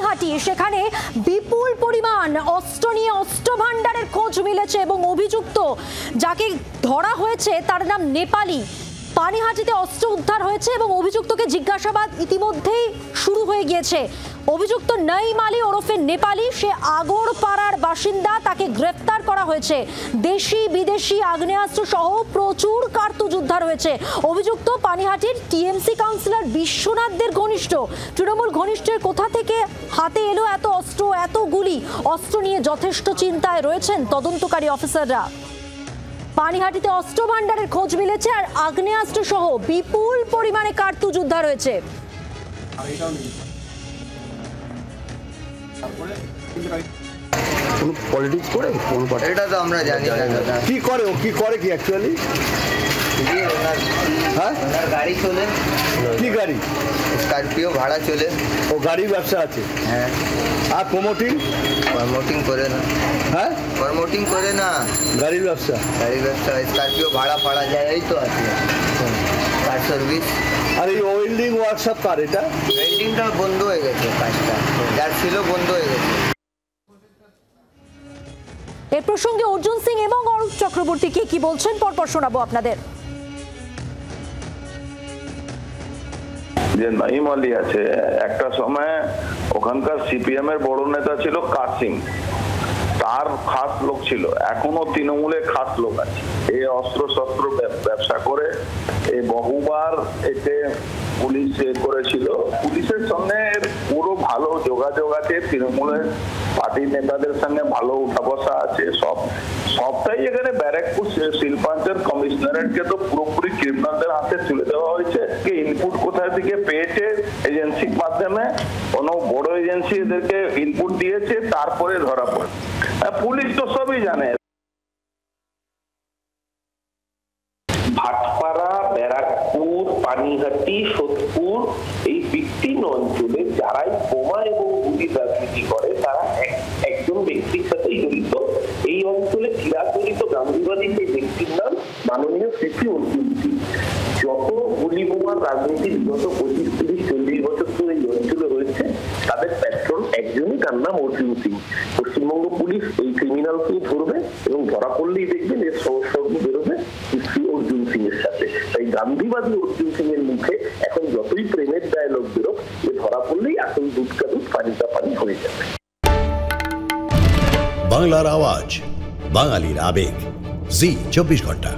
পানিহাটি, সেখানে বিপুল পরিমাণ অস্ত্র নিয়ে অস্ত্র ভাণ্ডারের খোঁজ মিলেছে এবং অভিযুক্ত যাকে ধরা হয়েছে তার নাম নেপালি। পানিহাটিতে অস্ত্র উদ্ধার হয়েছে এবং অভিযুক্তকে জিজ্ঞাসাবাদ ইতিমধ্যেই শুরু হয়ে গিয়েছে। অভিযুক্ত নঈম আলী ওরফে নেপালি, সে আগরপাড়ার বাসিন্দা, তাকে গ্রেফতার করা হয়েছে। দেশি বিদেশি আগ্নেয়াস্ত্র সহ প্রচুর কার্তুজ উদ্ধার হয়েছে। অভিযুক্ত পানিহাটির টিএমসি কাউন্সিলর বিশ্বনাথদের ঘনিষ্ঠ। তৃণমূল ঘনিষ্ঠের কোথা থেকে হাতে এলো এত অস্ত্র, এত গুলি? অস্ত্র নিয়ে যথেষ্ট চিন্তায় রয়েছেন তদন্তকারী অফিসাররা। পানিহাটিতে অস্ত্র ভাণ্ডারের খোঁজ মিলেছে আর আগ্নেয়াস্ত্র সহ বিপুল পরিমাণে কার্তুজ উদ্ধার হয়েছে। কোন পলিটিক্স করে কোন পার্টি এটা তো আমরা জানি না। কি করে ও, কি করে কি অ্যাকচুয়ালি? হ্যাঁ, গাড়ি চলে। কি গাড়ি? স্করপিও ভাড়া চলে। ও গাড়ির ব্যবসা আছে? হ্যাঁ। আর প্রমোটিং করে না। হ্যাঁ, প্রমোটিং করে না, গাড়ির ব্যবসা। স্করপিও ভাড়া ফাড়া যায়, এই তো আছে কার সার্ভিস। আর এই ওয়েল্ডিং ওয়ার্কশপ কার? এটা ওয়েল্ডিংটা বন্ধ হয়ে গেছে, কাজটা যার ছিল বন্ধ হয়ে গেছে। এর প্রসঙ্গে অর্জুন সিং এবং অরূপ চক্রবর্তী কি বলছেন পরপর শোনাবো আপনাদের। যে নঈম আলী আছে, একটা সময় ওখানকার সিপিএম এর বড় নেতা ছিল কাসিম, তার খাস লোক ছিল, এখনো তৃণমূলের খাস লোক আছে। এই অস্ত্র শস্ত্র ব্যবসা করে এই বহুবার এতে পুলিশ করেছিল। পুলিশের সঙ্গে পুরো ভালো যোগাযোগ আছে, তৃণমূলের পার্টির নেতাদের সঙ্গে ভালো উঠা বসা আছে। সবটাই এখানে ব্যারাকপুর শিল্পাঞ্চল কমিশনারেটকে তো পুরোপুরি ক্রিমিনালদের হাতে তুলে দেওয়া হয়েছে। ইনপুট কোথায় থেকে পেয়েছে এজেন্সির মাধ্যমে, কোনো বড় এজেন্সি এদেরকে ইনপুট দিয়েছে, তারপরে ধরা পড়ে। পুলিশ তো সবই জানে। ভাটপাড়া, ব্যারাকপুর, পানিহাটি, সোদপুর এই বিস্তীর্ণ অঞ্চলে যারাই বোমা এবং গুলির রাজনীতি করে তারা একজন ব্যক্তির সাথেই জড়িত। এই অঞ্চলে চিরাচরিত গান্ধীবাদী সেই ব্যক্তির নাম মাননীয় শ্রী অর্জুন সিং। যত গুলি বোমার রাজনীতি বিগত 25-30-40 বছর ধরে এই অঞ্চলে রয়েছে, তাদের প্যাট্রন একজনই, তার নাম অর্জুন সিং। পশ্চিমবঙ্গ পুলিশ এই ক্রিমিনালকেই ধরবে এবং ধরা পড়লেই দেখবেন এর সহসর্গ বেরোবে শ্রী অর্জুন সিং এর সাথে। তাই গান্ধীবাদী অর্জুন সিং এর মুখে এখন যতই প্রেমের ডায়লগ বেরোক, এ ধরা পড়লেই আসল দুধ কা দুধ পানি কা পানি হয়ে যাবে। বাংলার আওয়াজ, বাঙালির আবেগ, জি 24 ঘন্টা।